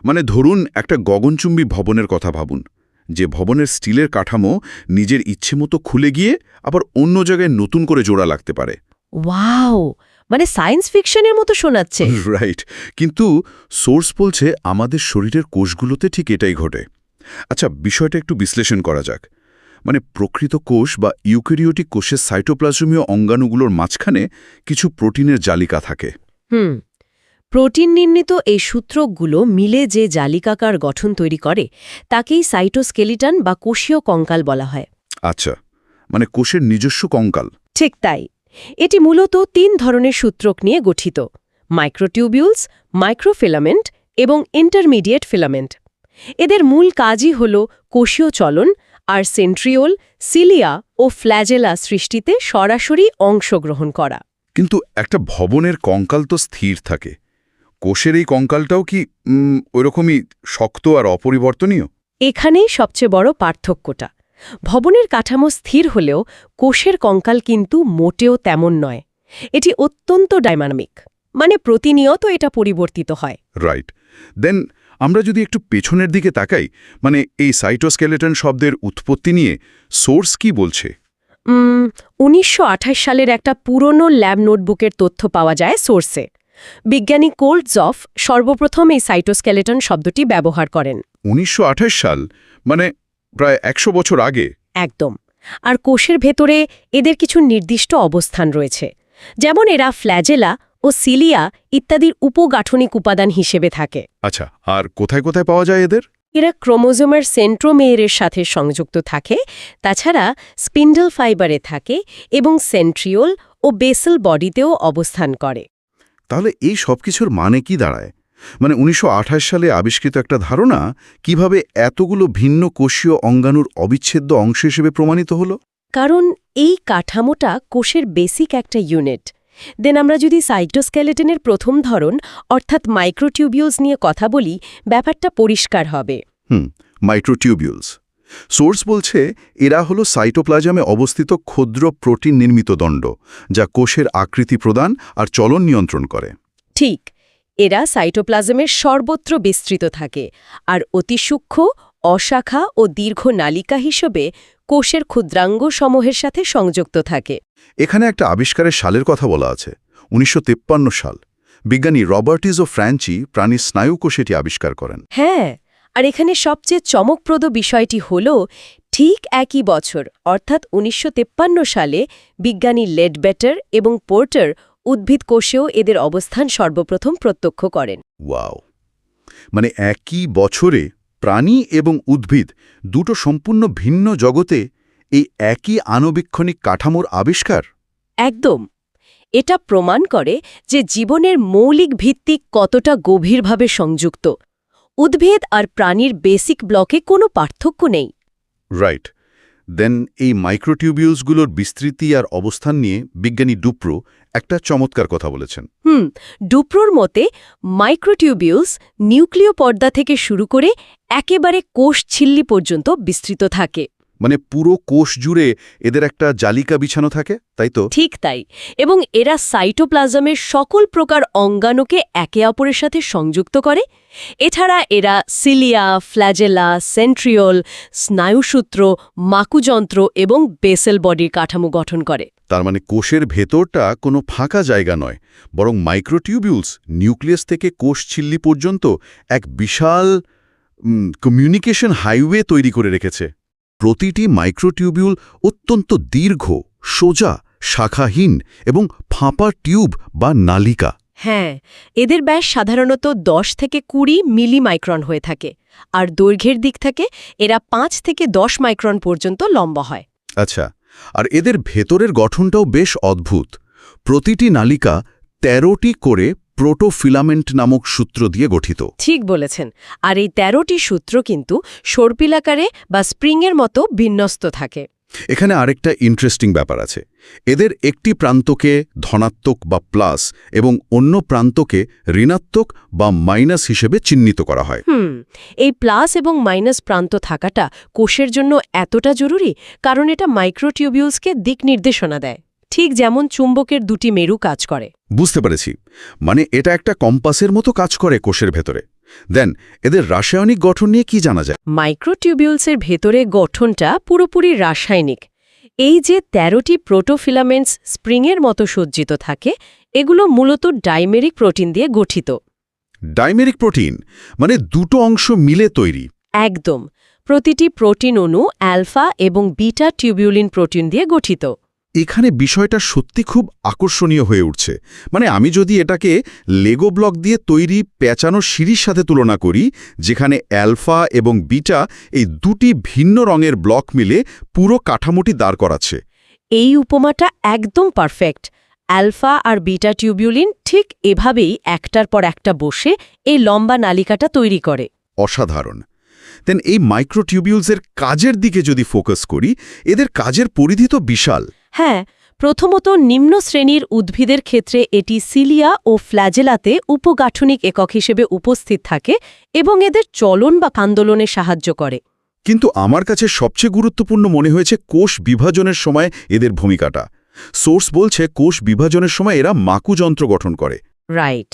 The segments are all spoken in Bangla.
মানে ধরুন একটা গগনচুম্বী ভবনের কথা ভাবুন, যে ভবনের স্টিলের কাঠামো নিজের ইচ্ছে মতো খুলে গিয়ে আবার অন্য জায়গায় নতুন করে জোড়া লাগতে পারে। ওয়াও, মানে সায়েন্স ফিকশনের মতো শোনাচ্ছে। রাইট, কিন্তু সোর্স বলছে আমাদের শরীরের কোষগুলোতে ঠিক এটাই ঘটে। আচ্ছা, বিষয়টা একটু বিশ্লেষণ করা যাক। মানে প্রকৃত কোষ বা ইউক্যারিওটিক কোষের সাইটোপ্লাজমীয় অঙ্গাণুগুলোর মাঝখানে কিছু প্রোটিনের জালিকা থাকে। প্রোটিন নির্মিত এই সূত্রকগুলো মিলে যে জালিকাকার গঠন তৈরি করে তাকেই সাইটোস্কেলিটন বা কোষীয় কঙ্কাল বলা হয়। আচ্ছা, মানে কোষের নিজস্ব কঙ্কাল। ঠিক তাই। এটি মূলত 3 ধরনের সূত্রক নিয়ে গঠিত: মাইক্রোটিউবিউলস, মাইক্রোফিলামেন্ট এবং ইন্টারমিডিয়েট ফিলামেন্ট। এদের মূল কাজই হল কোষীয় চলন আর সেন্ট্রিওল, সিলিয়া ও ফ্ল্যাজেলা সৃষ্টিতে সরাসরি অংশগ্রহণ করা। কিন্তু একটা ভবনের কঙ্কাল তো স্থির থাকে, কোষের এই কঙ্কালটাও কি ওইরকমই শক্ত আর অপরিবর্তনীয়? এখানেই সবচেয়ে বড় পার্থক্যটা। ভবনের কাঠামো স্থির হলেও কোষের কঙ্কাল কিন্তু মোটেও তেমন নয়। এটি অত্যন্ত ডাইনামিক, মানে প্রতিনিয়ত এটা পরিবর্তিত হয়। রাইট। দেন আমরা যদি একটু পেছনের দিকে তাকাই, মানে এই সাইটোস্কেলেটন শব্দের উৎপত্তি নিয়ে সোর্স কি বলছে? 1928 সালের একটা পুরনো ল্যাব নোটবুকের তথ্য পাওয়া যায় সোর্সে। বিজ্ঞানী কোল্টজফ সর্বপ্রথম এই সাইটোস্কেলেটন শব্দটি ব্যবহার করেন। 1928 সাল, মানে প্রায় 100 বছর আগে। একদম। আর কোষের ভেতরে এদের কিছু নির্দিষ্ট অবস্থান রয়েছে, যেমন এরা ফ্ল্যাজেলা ও সিলিয়া ইত্যাদির উপগাঠনিক উপাদান হিসেবে থাকে। আচ্ছা, আর কোথায় কোথায় পাওয়া যায় এদের? এরা ক্রোমোজোমের সেন্ট্রোমেয়ারের সাথে সংযুক্ত থাকে, তাছাড়া স্পিন্ডল ফাইবারে থাকে এবং সেন্ট্রিওল ও বেসেল বডিতেও অবস্থান করে। তাহলে এই সব কিছুর মানে কি দাঁড়ায়? মানে 1928 সালে আবিষ্কৃত একটা ধারণা কিভাবে এতগুলো ভিন্ন কোষীয় অঙ্গাণুর অবিচ্ছেদ্য অংশ হিসেবে প্রমাণিত হলো? কারণ এই কাঠামোটা কোষের বেসিক একটা ইউনিট। দেন আমরা যদি সাইটোস্কেলেটনের প্রথম ধরন অর্থাৎ মাইক্রোটিউবিউলস নিয়ে কথা বলি, ব্যাপারটা পরিষ্কার হবে। মাইক্রোটিউবিউলস। সোর্স বলছে এরা হলো সাইটোপ্লাজমে অবস্থিত ক্ষুদ্র প্রোটিন নির্মিত দণ্ড, যা কোষের আকৃতি প্রদান আর চলন নিয়ন্ত্রণ করে। ঠিক, এরা সাইটোপ্লাজমের সর্বত্র বিস্তৃত থাকে আর অতি সূক্ষ্ম, অশাখা ও দীর্ঘ নালিকা হিসেবে কোষের ক্ষুদ্রাঙ্গ সমূহের সাথে সংযুক্ত থাকে। এখানে একটা আবিষ্কারের সালের কথা বলা আছে, 1953 সাল। বিজ্ঞানী রবার্টিজো ফ্র্যাঞ্চি প্রাণীর স্নায়ুকোষ এটি আবিষ্কার করেন। হ্যাঁ, আর এখানে সবচেয়ে চমকপ্রদ বিষয়টি হল ঠিক একই বছর অর্থাৎ 1953 সালে বিজ্ঞানী লেডবেটার এবং পোর্টার উদ্ভিদ কোষেও এদের অবস্থান সর্বপ্রথম প্রত্যক্ষ করেন। ওয়াও, মানে একই বছরে প্রাণী এবং উদ্ভিদ দুটো সম্পূর্ণ ভিন্ন জগতে এই একই আণুবীক্ষণিক কাঠামোর আবিষ্কার। একদম। এটা প্রমাণ করে যে জীবনের মৌলিক ভিত্তি কতটা গভীরভাবে সংযুক্ত। উদ্ভিদ আর প্রাণীর বেসিক ব্লকে কোনো পার্থক্য নেই। রাইট। দেন এই মাইক্রোটিউবিউলসগুলোর বিস্তৃতি আর অবস্থান নিয়ে বিজ্ঞানী ডুপ্রো একটা চমৎকার কথা বলেছেন। ডুপ্রোর মতে মাইক্রোটিউবিউলস নিউক্লিয় পর্দা থেকে শুরু করে একেবারে কোষ ঝিল্লি পর্যন্ত বিস্তৃত থাকে। মানে পুরো কোষ জুড়ে এদের একটা জালিকা বিছানো থাকে, তাই তো? ঠিক তাই। এবং এরা সাইটোপ্লাজমের সকল প্রকার অঙ্গাণুকে একে অপরের সাথে সংযুক্ত করে। এছাড়া এরা সিলিয়া, ফ্ল্যাজেলা, সেন্ট্রিওল, স্নায়ুসূত্র, মাকুযন্ত্র এবং বেসেল বডির কাঠামো গঠন করে। তার মানে কোষের ভেতরটা কোনো ফাঁকা জায়গা নয়, বরং মাইক্রোটিউবিউলস নিউক্লিয়াস থেকে কোষ ঝিল্লি পর্যন্ত এক বিশাল কমিউনিকেশন হাইওয়ে তৈরি করে রেখেছে। প্রতিটি মাইক্রোটিউবিউল অত্যন্ত দীর্ঘ, সোজা, শাখাহীন এবং ফাঁপা টিউব বা নালিকা। হ্যাঁ, এদের ব্যাস সাধারণত 10 থেকে 20 মিলিমাইক্রন হয়ে থাকে, আর দৈর্ঘ্যের দিক থেকে এরা 5 থেকে 10 মাইক্রন পর্যন্ত লম্বা হয়। আচ্ছা, আর এদের ভেতরের গঠনটাও বেশ অদ্ভুত। প্রতিটি নালিকা 13টি করে প্রোটোফিলামেন্ট নামক সূত্র দিয়ে গঠিত। ঠিক বলেছেন। আর এই 13টি সূত্র কিন্তু সর্পিলাকারে বা স্প্রিংয়ের মতো বিন্যস্ত থাকে। এখানে আরেকটা ইন্টারেস্টিং ব্যাপার আছে। এদের একটি প্রান্তকে ধনাত্মক বা প্লাস এবং অন্য প্রান্তকে ঋণাত্মক বা মাইনাস হিসেবে চিহ্নিত করা হয়। এই প্লাস এবং মাইনাস প্রান্ত থাকাটা কোষের জন্য এতটা জরুরি কারণ এটা মাইক্রোটিউবিউলসকে দিক নির্দেশনা দেয়, ঠিক যেমন চুম্বকের দুটি মেরু কাজ করে। বুঝতে পেরেছি, মানে এটা একটা কম্পাসের মতো কাজ করে কোষের ভেতরে। দেন এদের রাসায়নিক গঠন নিয়ে কি জানা যায়? মাইক্রোটিউবিউলসের ভেতরে গঠনটা পুরোপুরি রাসায়নিক। এই যে 13টি প্রোটোফিলামেন্টস স্প্রিংয়ের মতো সজ্জিত থাকে, এগুলো মূলত ডাইমেরিক প্রোটিন দিয়ে গঠিত। ডাইমেরিক প্রোটিন মানে দুটো অংশ মিলে তৈরি? একদম। প্রতিটি প্রোটিন অণু অ্যালফা এবং বিটা টিউবিউলিন প্রোটিন দিয়ে গঠিত। এখানে বিষয়টা সত্যি খুব আকর্ষণীয় হয়ে উঠছে। মানে আমি যদি এটাকে লেগো ব্লক দিয়ে তৈরি পেঁচানো সিঁড়ির সাথে তুলনা করি, যেখানে অ্যালফা এবং বিটা এই দুটি ভিন্ন রঙের ব্লক মিলে পুরো কাঠামোটি দাঁড় করাচ্ছে। এই উপমাটা একদম পারফেক্ট। অ্যালফা আর বিটা টিউবিউলিন ঠিক এভাবেই একটার পর একটা বসে এই লম্বা নালিকাটা তৈরি করে। অসাধারণ। দেন এই মাইক্রোটিউবিউলসের কাজের দিকে যদি ফোকাস করি, এদের কাজের পরিধি তো বিশাল। হ্যাঁ, প্রথমত নিম্ন শ্রেণীর উদ্ভিদের ক্ষেত্রে এটি সিলিয়া ও ফ্ল্যাজেলাতে উপগাঠনিক একক হিসেবে উপস্থিত থাকে এবং এদের চলন বা আন্দোলনে সাহায্য করে। কিন্তু আমার কাছে সবচেয়ে গুরুত্বপূর্ণ মনে হয়েছে কোষ বিভাজনের সময় এদের ভূমিকাটা। সোর্স বলছে কোষ বিভাজনের সময় এরা মাকুযন্ত্র গঠন করে। রাইট।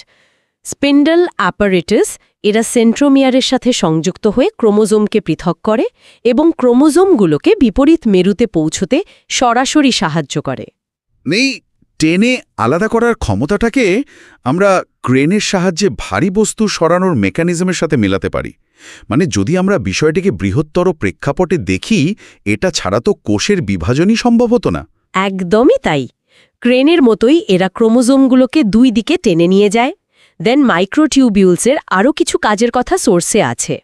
স্পিন্ডল অ্যাপারেটাস এরা সেন্ট্রোমিয়ারের সাথে সংযুক্ত হয়ে ক্রোমোজোমকে পৃথক করে এবং ক্রোমোজোমগুলোকে বিপরীত মেরুতে পৌঁছতে সরাসরি সাহায্য করে। নেই টেনে আলাদা করার ক্ষমতাটাকে আমরা ক্রেনের সাহায্যে ভারী বস্তু সরানোর মেকানিজমের সাথে মেলাতে পারি। মানে যদি আমরা বিষয়টিকে বৃহত্তর প্রেক্ষাপটে দেখি, এটা ছাড়া তো কোষের বিভাজনই সম্ভব হতো না। একদমই তাই। ক্রেনের মতোই এরা ক্রোমোজোমগুলোকে দুই দিকে টেনে নিয়ে যায়। দেন মাইক্রোটিউবিউলসের আরও কিছু কাজের কথা সোর্সে আছে।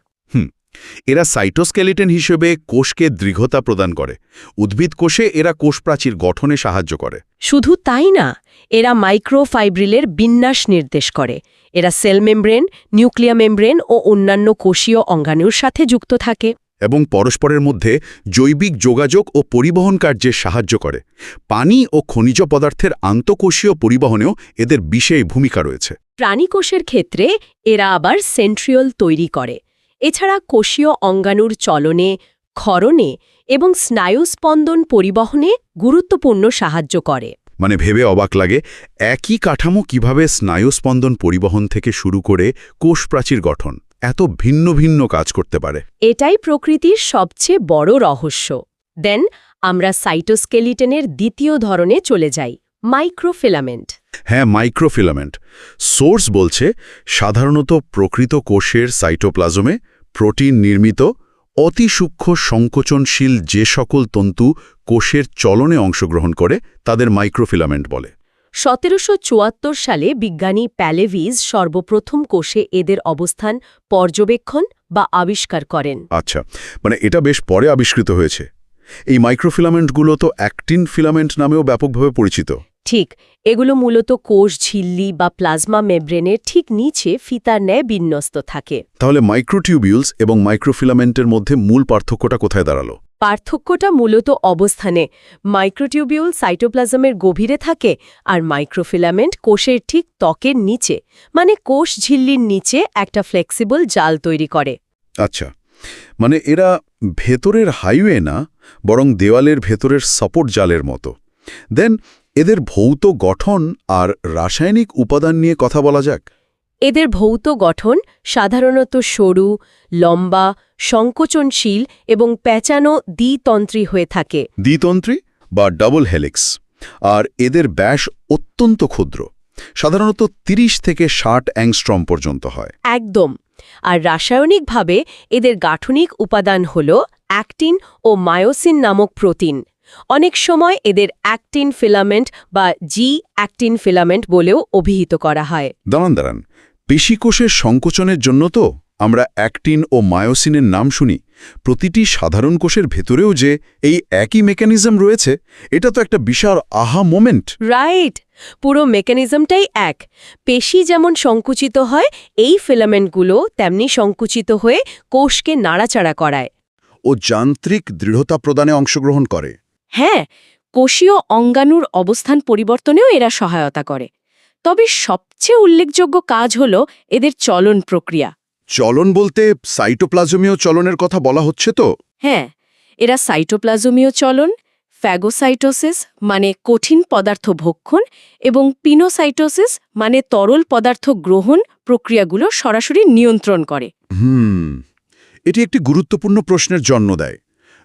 এরা সাইটোস্কেলিটন হিসেবে কোষকে দৃঢ়তা প্রদান করে। উদ্ভিদ কোষে এরা কোষপ্রাচীর গঠনে সাহায্য করে। শুধু তাই না, এরা মাইক্রোফাইব্রিলের বিন্যাস নির্দেশ করে। এরা সেল মেমব্রেন, নিউক্লিয়া মেমব্রেন ও অন্যান্য কোষীয় অঙ্গাণুর সাথে যুক্ত থাকে এবং পরস্পরের মধ্যে জৈবিক যোগাযোগ ও পরিবহন কার্যে সাহায্য করে। পানি ও খনিজ পদার্থের আন্তঃকোষীয় পরিবহনেও এদের বিশেষ ভূমিকা রয়েছে। প্রাণীকোষের ক্ষেত্রে এরা আবার সেন্ট্রিওল তৈরি করে। এছাড়া কোষীয় অঙ্গাণুর চলনে, ক্ষরণে এবং স্নায়ুস্পন্দন পরিবহনে গুরুত্বপূর্ণ সাহায্য করে। মানে ভেবে অবাক লাগে, একই কাঠামো কিভাবে স্নায়ুস্পন্দন পরিবহন থেকে শুরু করে কোষপ্রাচীর গঠন এত ভিন্ন ভিন্ন কাজ করতে পারে। এটাই প্রকৃতির সবচেয়ে বড় রহস্য। দেন আমরা সাইটোস্কেলিটনের দ্বিতীয় ধরনে চলে যাই, মাইক্রোফিলামেন্ট। হ্যাঁ, মাইক্রোফিলামেন্ট। সোর্স বলছে সাধারণত প্রকৃত কোষের সাইটোপ্লাজমে প্রোটিন নির্মিত অতি সূক্ষ্ম সংকোচনশীল যে সকল তন্তু কোষের চলনে অংশগ্রহণ করে তাদের মাইক্রোফিলামেন্ট বলে। 1774 সালে বিজ্ঞানী প্যালেভিজ সর্বপ্রথম কোষে এদের অবস্থান পর্যবেক্ষণ বা আবিষ্কার করেন। আচ্ছা, মানে এটা বেশ পরে আবিষ্কৃত হয়েছে। এই মাইক্রোফিলামেন্টগুলো তো অ্যাক্টিন ফিলামেন্ট নামেও ব্যাপকভাবে পরিচিত। ঠিক, এগুলো মূলত কোষ ঝিল্লি বা প্লাজমা মেমব্রেনের ঠিক নিচে ফিতার ন্যায় বিন্যস্ত থাকে। তাহলে মাইক্রোটিউবিউলস এবং মাইক্রোফিলামেন্টের মধ্যে মূল পার্থক্যটা কোথায় দাঁড়ালো? পার্থক্যটা মূলত অবস্থানে। মাইক্রোটিউবিউল সাইটোপ্লাজমের গভীরে থাকে আর মাইক্রোফিলামেন্ট কোষের ঠিক ত্বকের নিচে, মানে কোষ ঝিল্লির নিচে একটা ফ্লেক্সিবল জাল তৈরি করে। আচ্ছা, মানে এরা ভেতরের হাইওয়ে না, বরং দেওয়ালের ভেতরের সাপোর্ট জালের মতো। দেন এদের ভৌত গঠন আর রাসায়নিক উপাদান নিয়ে কথা বলা যাক। এদের ভৌত গঠন সাধারণত সরু, লম্বা, সংকোচনশীল এবং প্যাঁচানো দ্বিতন্ত্রী হয়ে থাকে। দ্বিতন্ত্রী বা ডাবল হেলিক্স। আর এদের ব্যাস অত্যন্ত ক্ষুদ্র, সাধারণত 30 থেকে 60 অ্যাংস্ট্রম পর্যন্ত হয়। একদম। আর রাসায়নিকভাবে এদের গাঠনিক উপাদান হল অ্যাক্টিন ও মায়োসিন নামক প্রোটিন। অনেক সময় এদের অ্যাক্টিন ফিলামেন্ট বা জি অ্যাক্টিন ফিলামেন্ট বলেও অভিহিত করা হয়। দাঁড়ান, পেশিকোষের সংকোচনের জন্য তো আমরা অ্যাক্টিন ও মায়োসিনের নাম শুনি। প্রতিটি সাধারণ কোষের ভেতরেও যে এই একই মেকানিজম রয়েছে, এটা তো একটা বিশাল আহা মোমেন্ট। রাইট, পুরো মেকানিজমটাই এক। পেশি যেমন সংকুচিত হয়, এই ফিলামেন্টগুলো তেমনি সংকুচিত হয়ে কোষকে নাড়াচাড়া করায় ও যান্ত্রিক দৃঢ়তা প্রদানে অংশগ্রহণ করে। হ্যাঁ, কোষীয় অঙ্গাণুর অবস্থান পরিবর্তনেও এরা সহায়তা করে। তবে সবচেয়ে উল্লেখযোগ্য কাজ হল এদের চলন প্রক্রিয়া। চলন বলতে সাইটোপ্লাজমীয় চলনের কথা বলা হচ্ছে তো? হ্যাঁ, এরা সাইটোপ্লাজমীয় চলন, ফ্যাগোসাইটোসিস মানে কঠিন পদার্থ ভক্ষণ এবং পিনোসাইটোসিস মানে তরল পদার্থ গ্রহণ প্রক্রিয়াগুলো সরাসরি নিয়ন্ত্রণ করে। এটি একটি গুরুত্বপূর্ণ প্রশ্নের জন্ম দেয়।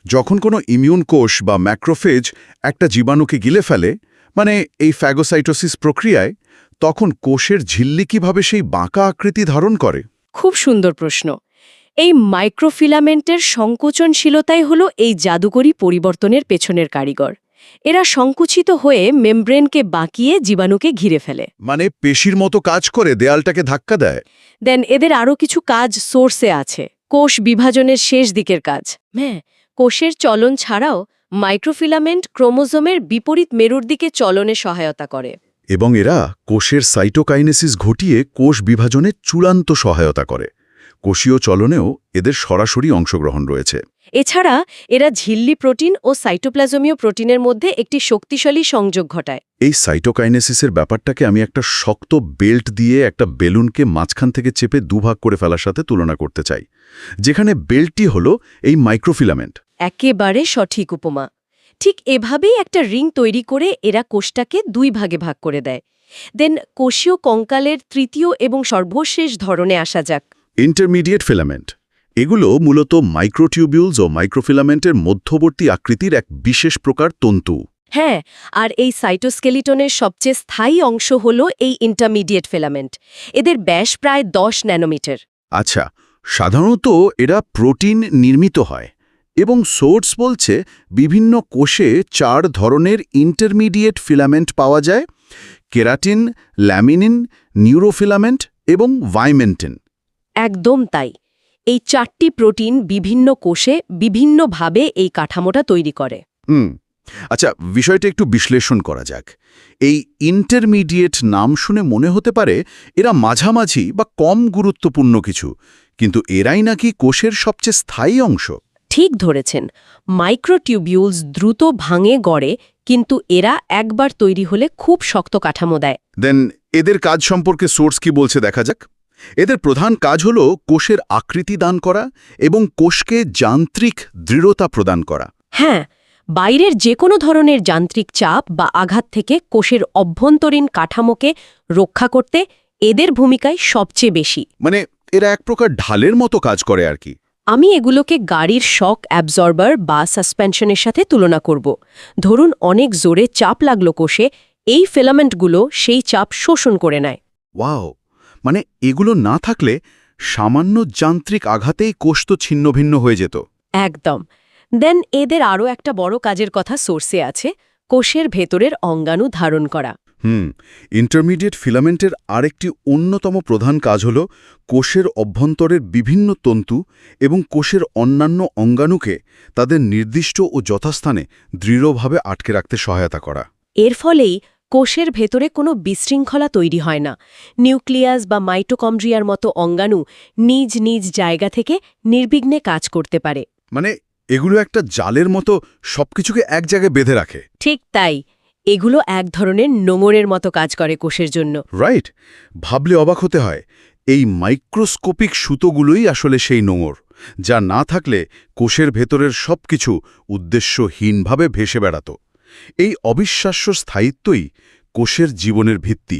যখন কোনো ইমিউন কোষ বা ম্যাক্রোফেজ একটা জীবাণুকে গিলে ফেলে, মানে এই ফ্যাগোসাইটোসিস প্রক্রিয়ায়, তখন কোষের ঝিল্লি কিভাবে সেই বাঁকা আকৃতি ধারণ করে? খুব সুন্দর প্রশ্ন। এই মাইক্রোফিলামেন্টের সংকোচনশীলতাই হলো এই জাদুকরী পরিবর্তনের পেছনের কারিগর। এরা সংকুচিত হয়ে মেমব্রেনকে বাঁকিয়ে জীবাণুকে ঘিরে ফেলে। মানে পেশির মতো কাজ করে দেয়ালটাকে ধাক্কা দেয়। দেন এদের আরও কিছু কাজ সোর্সে আছে। কোষ বিভাজনের শেষ দিকের কাজ। হ্যাঁ, কোষের চলন ছাড়াও মাইক্রোফিলামেন্ট ক্রোমোজোমের বিপরীত মেরুর দিকে চলনে সহায়তা করে। এবং এরা কোষের সাইটোকাইনেসিস ঘটিয়ে কোষ বিভাজনে চূড়ান্ত সহায়তা করে। কোষীয় চলনেও এদের সরাসরি অংশগ্রহণ রয়েছে। এছাড়া এরা ঝিল্লি প্রোটিন ও সাইটোপ্লাজমীয় প্রোটিনের মধ্যে একটি শক্তিশালী সংযোগ ঘটায়। এই সাইটোকাইনেসিসের ব্যাপারটাকে আমি একটা শক্ত বেল্ট দিয়ে একটা বেলুনকে মাঝখান থেকে চেপে দুভাগ করে ফেলার সাথে তুলনা করতে চাই, যেখানে বেল্টটি হলো এই মাইক্রোফিলামেন্ট। একেবারে সঠিক উপমা। ঠিক এভাবেই একটা রিং তৈরি করে এরা কোষটাকে দুই ভাগে ভাগ করে দেয়। দেন কোষীয় কঙ্কালের তৃতীয় এবং সর্বশেষ ধরনে আসা যাক। Intermediate filament. এগুলো মূলত মাইক্রোটিউবিউলস ও মাইক্রোফিলামেন্টের মধ্যবর্তী আকৃতির এক বিশেষ প্রকার তন্তু। হ্যাঁ, আর এই সাইটোস্কেলিটনের সবচেয়ে স্থায়ী অংশ হল এই ইন্টারমিডিয়েট ফিলামেন্ট। এদের ব্যাস প্রায় 10 ন্যানোমিটার। আচ্ছা, সাধারণত এরা প্রোটিন নির্মিত হয় এবং সোর্স বলছে বিভিন্ন কোষে 4 ধরনের ইন্টারমিডিয়েট ফিলামেন্ট পাওয়া যায়: কেরাটিন, ল্যামিনিন, নিউরোফিলামেন্ট এবং ভাইমেন্টিন। একদম তাই। এই 4টি প্রোটিন বিভিন্ন কোষে বিভিন্নভাবে এই কাঠামোটা তৈরি করে। আচ্ছা, বিষয়টা একটু বিশ্লেষণ করা যাক। এই ইন্টারমিডিয়েট নাম শুনে মনে হতে পারে এরা মাঝামাঝি বা কম গুরুত্বপূর্ণ কিছু, কিন্তু এরাই নাকি কোষের সবচেয়ে স্থায়ী অংশ। ঠিক ধরেছেন। মাইক্রোটিউবিউলস দ্রুত ভাঙে গড়ে, কিন্তু এরা একবার তৈরি হলে খুব শক্ত কাঠামো দেয়। দেন এদের কাজ সম্পর্কে সোর্স কি বলছে দেখা যাক। এদের প্রধান কাজ হল কোষের আকৃতি দান করা এবং কোষকে যান্ত্রিক দৃঢ়তা প্রদান করা। হ্যাঁ, বাইরের যে কোনো ধরনের যান্ত্রিক চাপ বা আঘাত থেকে কোষের অভ্যন্তরীণ কাঠামোকে রক্ষা করতে এদের ভূমিকায় সবচেয়ে বেশি। মানে এরা এক প্রকার ঢালের মতো কাজ করে আর কি। আমি এগুলোকে গাড়ির শক অ্যাবজর্বার বা সাসপেনশনের সাথে তুলনা করব। ধরুন অনেক জোরে চাপ লাগলো কোষে, এই ফিলামেন্টগুলো সেই চাপ শোষণ করে নেয়। ওয়াও, মানে এগুলো না থাকলে সামান্য যান্ত্রিক আঘাতেই কোষ তো ছিন্নভিন্ন হয়ে যেত। একদম। দেন এদের আরও একটা বড় কাজের কথা সোর্সে আছে, কোষের ভেতরের অঙ্গাণু ধারণ করা। ইন্টারমিডিয়েট ফিলামেন্টের আরেকটি অন্যতম প্রধান কাজ হল কোষের অভ্যন্তরের বিভিন্ন তন্তু এবং কোষের অন্যান্য অঙ্গাণুকে তাদের নির্দিষ্ট ও যথাস্থানে দৃঢ়ভাবে আটকে রাখতে সহায়তা করা। এর ফলেই কোষের ভেতরে কোনো বিশৃঙ্খলা তৈরি হয় না। নিউক্লিয়াস বা মাইটোকন্ড্রিয়ার মতো অঙ্গাণু নিজ নিজ জায়গা থেকে নির্বিঘ্নে কাজ করতে পারে। মানে এগুলো একটা জালের মতো সবকিছুকে এক জায়গায় বেঁধে রাখে। ঠিক তাই। এগুলো এক ধরনের নোঙরের মতো কাজ করে কোষের জন্য। রাইট, ভাবলে অবাক হতে হয়। এই মাইক্রোস্কোপিক সুতোগুলোই আসলে সেই নোঙর, যা না থাকলে কোষের ভেতরের সবকিছু উদ্দেশ্যহীনভাবে ভেসে বেড়াত। এই অবিশ্বাস্য স্থায়িত্বই কোষের জীবনের ভিত্তি।